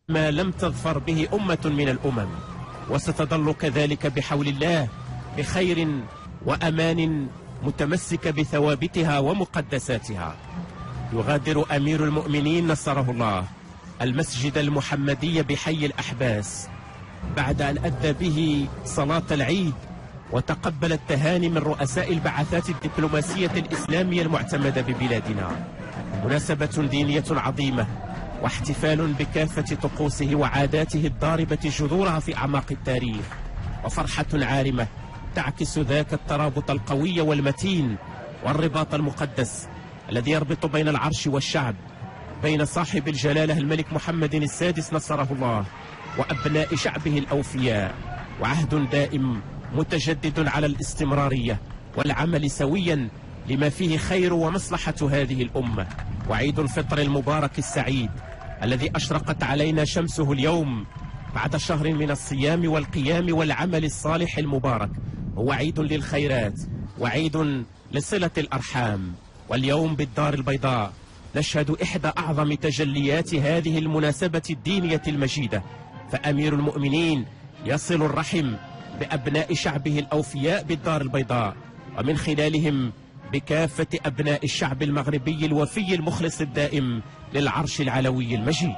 ما لم تظفر به أمة من الأمم، وستظل كذلك بحول الله بخير وأمان متمسكة بثوابتها ومقدساتها. يغادر أمير المؤمنين نصره الله المسجد المحمدي بحي الأحباس بعد أن أدى به صلاة العيد وتقبل التهاني من رؤساء البعثات الدبلوماسية الإسلامية المعتمدة ببلادنا. مناسبة دينية عظيمة واحتفال بكافة طقوسه وعاداته الضاربة جذورها في أعماق التاريخ، وفرحة عارمة تعكس ذاك الترابط القوي والمتين والرباط المقدس الذي يربط بين العرش والشعب، بين صاحب الجلالة الملك محمد السادس نصره الله وأبناء شعبه الأوفياء، وعهد دائم متجدد على الاستمرارية والعمل سويا لما فيه خير ومصلحة هذه الأمة. وعيد الفطر المبارك السعيد الذي أشرقت علينا شمسه اليوم بعد شهر من الصيام والقيام والعمل الصالح المبارك هو عيد للخيرات وعيد لصلة الأرحام. واليوم بالدار البيضاء نشهد إحدى أعظم تجليات هذه المناسبة الدينية المجيدة، فأمير المؤمنين يصل الرحم بأبناء شعبه الأوفياء بالدار البيضاء، ومن خلالهم بكافة أبناء الشعب المغربي الوفي المخلص الدائم للعرش العلوي المجيد.